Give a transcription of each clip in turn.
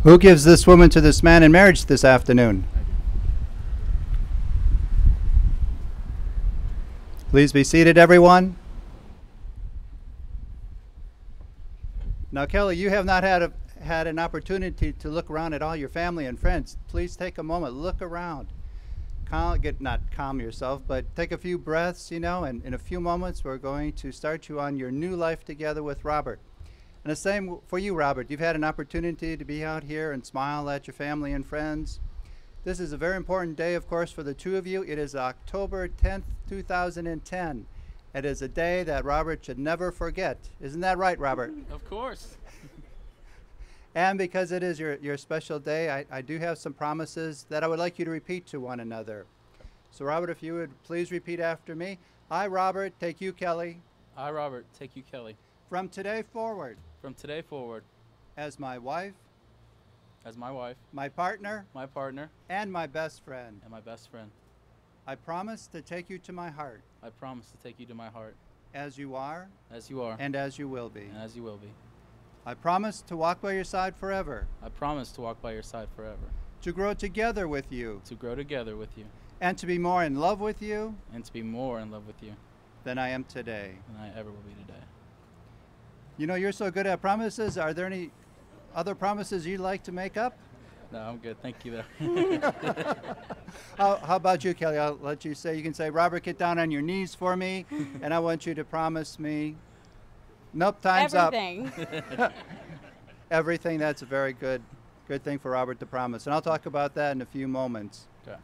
Who gives this woman to this man in marriage this afternoon? Please be seated, everyone. Now, Kelly, you have not had an opportunity to look around at all your family and friends. Please take a moment, look around. Not calm yourself, but take a few breaths, and in a few moments we're going to start you on your new life together with Robert. And the same for you, Robert. You've had an opportunity to be out here and smile at your family and friends. This is a very important day, of course, for the two of you. It is October 10th, 2010. It is a day that Robert should never forget. Isn't that right, Robert? Of course. And because it is your special day, I do have some promises that I would like you to repeat to one another. So, Robert, if you would please repeat after me. I, Robert, take you, Kelly. I, Robert, take you, Kelly. From today forward. From today forward. As my wife. As my wife. My partner. My partner. And my best friend. And my best friend. I promise to take you to my heart. I promise to take you to my heart. As you are. As you are. And as you will be. And as you will be. I promise to walk by your side forever. I promise to walk by your side forever. To grow together with you. To grow together with you. And to be more in love with you. And to be more in love with you. Than I am today. Than I ever will be today. You're so good at promises. Are there any other promises you'd like to make up? No, I'm good. Thank you, though. How about you, Kelly? I'll let you say. You can say, Robert, get down on your knees for me, and I want you to promise me. Nope, time's Everything. up. Everything. That's a very good thing for Robert to promise. And I'll talk about that in a few moments. Okay.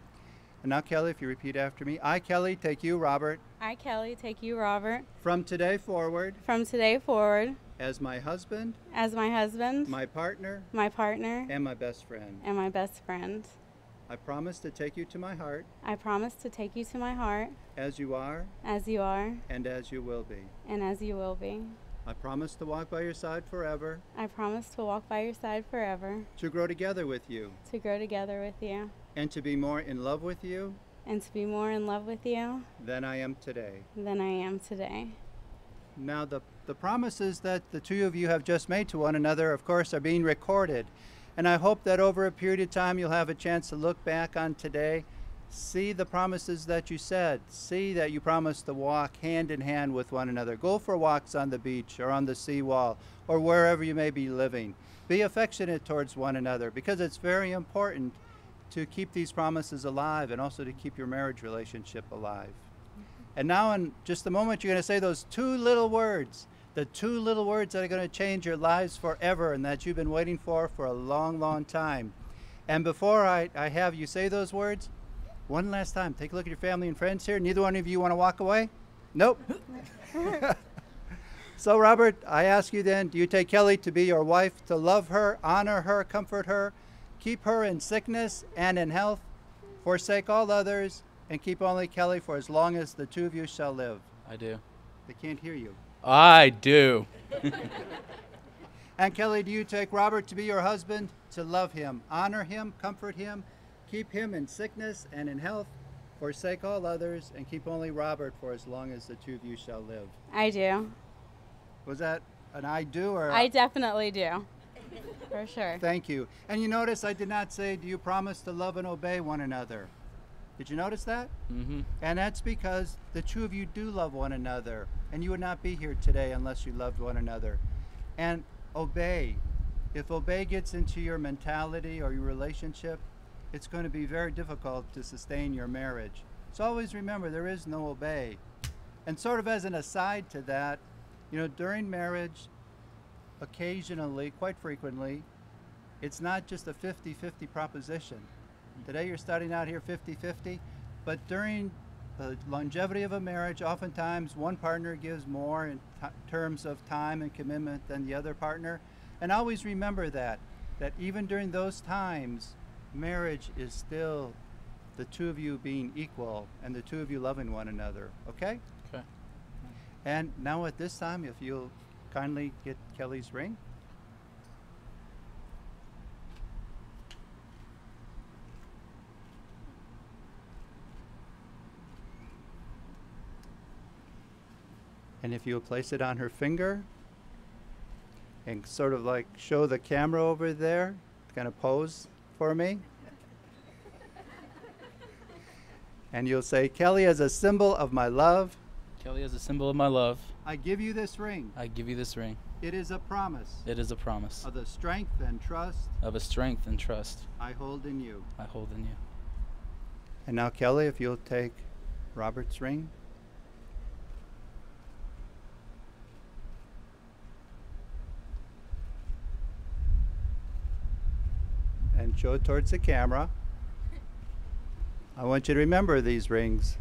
And now, Kelly, if you repeat after me. I, Kelly, take you, Robert. I, Kelly, take you, Robert. From today forward. From today forward. As my husband. As my husband. My partner. My partner. And my best friend. And my best friend. I promise to take you to my heart. I promise to take you to my heart. As you are. As you are. And as you will be. And as you will be. I promise to walk by your side forever. I promise to walk by your side forever. To grow together with you. To grow together with you. And to be more in love with you. And to be more in love with you. Than I am today. Than I am today. Now, the promises that the two of you have just made to one another, of course, are being recorded. And I hope that over a period of time you'll have a chance to look back on today, see the promises that you said, see that you promised to walk hand in hand with one another. Go for walks on the beach or on the seawall or wherever you may be living. Be affectionate towards one another, because it's very important to keep these promises alive and also to keep your marriage relationship alive. And now in just a moment, you're going to say those two little words, the two little words that are going to change your lives forever and that you've been waiting for a long, long time. And before I have you say those words, one last time, take a look at your family and friends here. Neither one of you want to walk away? Nope. So, Robert, I ask you then, do you take Kelly to be your wife, to love her, honor her, comfort her, keep her in sickness and in health, forsake all others, and keep only Kelly for as long as the two of you shall live? I do. They can't hear you. I do. And Kelly, do you take Robert to be your husband, to love him, honor him, comfort him, keep him in sickness and in health, forsake all others, and keep only Robert for as long as the two of you shall live? I do. Was that an I do or? I definitely do. For sure. Thank you. And you notice I did not say, do you promise to love and obey one another? Did you notice that? Mm-hmm. And that's because the two of you do love one another, and you would not be here today unless you loved one another. And obey. If obey gets into your mentality or your relationship, it's going to be very difficult to sustain your marriage. So always remember, there is no obey. And sort of as an aside to that, during marriage, occasionally, quite frequently, it's not just a 50-50 proposition. Today you're starting out here 50-50, but during the longevity of a marriage, oftentimes one partner gives more in terms of time and commitment than the other partner. And always remember that even during those times, marriage is still the two of you being equal and the two of you loving one another, okay? Okay. And now at this time, if you'll kindly get Kelly's ring. And if you'll place it on her finger and sort of like show the camera over there, kind of pose for me. And you'll say, Kelly, as a symbol of my love, Kelly, as a symbol of my love, I give you this ring. I give you this ring. It is a promise It is a promise of the strength and trust of a strength and trust I hold in you. I hold in you. And now, Kelly, if you'll take Robert's ring. And show it towards the camera. I want you to remember these rings.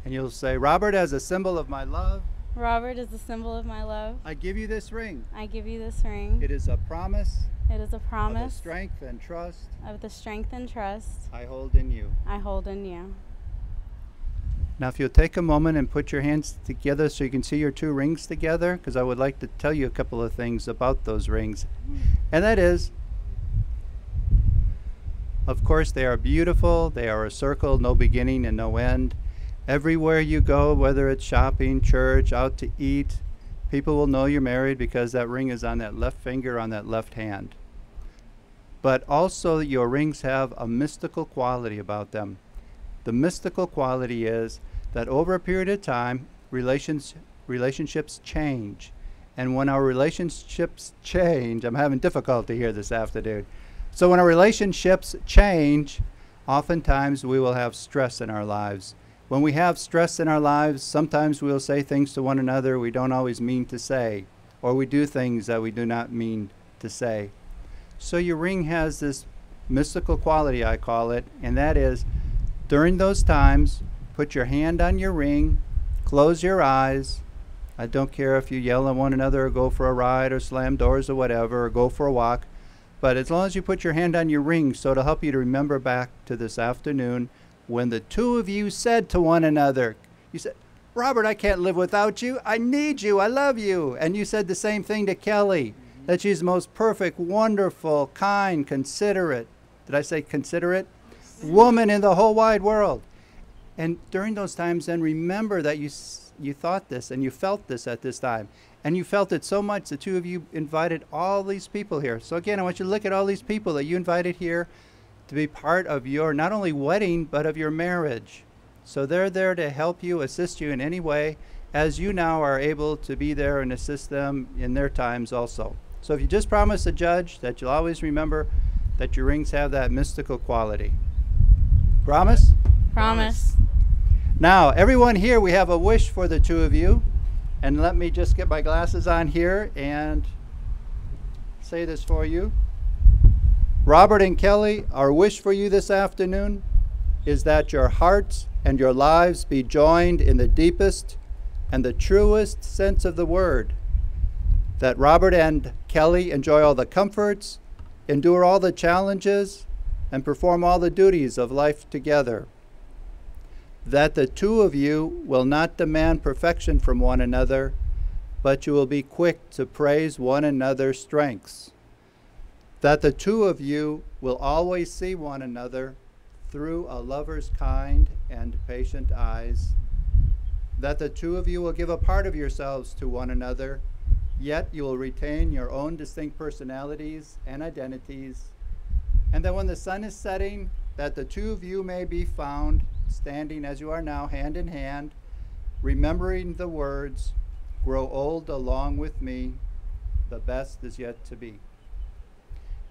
And you'll say, Robert, as a symbol of my love, Robert is the symbol of my love. I give you this ring. I give you this ring. It is a promise It is a of the promise strength and trust of the strength and trust I hold in you. I hold in you. Now, if you'll take a moment and put your hands together so you can see your two rings together, because I would like to tell you a couple of things about those rings. And that is, of course, they are beautiful. They are a circle, no beginning and no end. Everywhere you go, whether it's shopping, church, out to eat, people will know you're married because that ring is on that left finger on that left hand. But also, your rings have a mystical quality about them. The mystical quality is that over a period of time, relationships change. And when our relationships change, I'm having difficulty here this afternoon. So when our relationships change, oftentimes we will have stress in our lives. When we have stress in our lives, sometimes we'll say things to one another we don't always mean to say, or we do things that we do not mean to say. So your ring has this mystical quality, I call it, and that is, during those times, put your hand on your ring, close your eyes. I don't care if you yell at one another or go for a ride or slam doors or whatever, or go for a walk. But as long as you put your hand on your ring, so it'll help you to remember back to this afternoon when the two of you said to one another, you said, Robert, I can't live without you. I need you. I love you. And you said the same thing to Kelly, that she's the most perfect, wonderful, kind, considerate, did I say considerate? Woman in the whole wide world. And during those times, then remember that you thought this and you felt this at this time. And you felt it so much, the two of you invited all these people here. So again, I want you to look at all these people that you invited here to be part of your, not only wedding, but of your marriage. So they're there to help you, assist you in any way, as you now are able to be there and assist them in their times also. So if you just promise the judge that you'll always remember that your rings have that mystical quality. Promise? Promise. Now, everyone here, we have a wish for the two of you. And let me just get my glasses on here and say this for you. Robert and Kelly, our wish for you this afternoon is that your hearts and your lives be joined in the deepest and the truest sense of the word. That Robert and Kelly enjoy all the comforts, endure all the challenges, and perform all the duties of life together. That the two of you will not demand perfection from one another, but you will be quick to praise one another's strengths. That the two of you will always see one another through a lover's kind and patient eyes. That the two of you will give a part of yourselves to one another, yet you will retain your own distinct personalities and identities. And that when the sun is setting, that the two of you may be found standing as you are now, hand in hand, remembering the words, grow old along with me, the best is yet to be.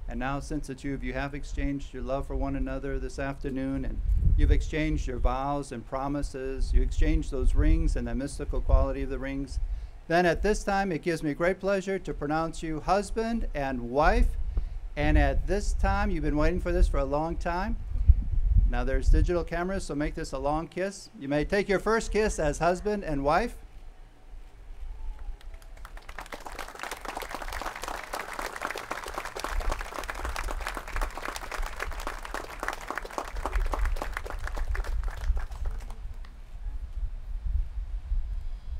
And now, since the two of you have exchanged your love for one another this afternoon, and you've exchanged your vows and promises, you exchanged those rings and the mystical quality of the rings, then at this time it gives me great pleasure to pronounce you husband and wife. And at this time, you've been waiting for this for a long time. Now there's digital cameras, so make this a long kiss. You may take your first kiss as husband and wife.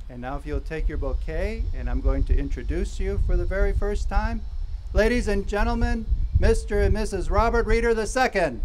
And now if you'll take your bouquet, and I'm going to introduce you for the very first time. Ladies and gentlemen, Mr. and Mrs. Robert Reeder II.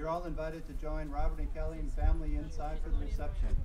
You're all invited to join Robert and Kelly and family inside for the reception.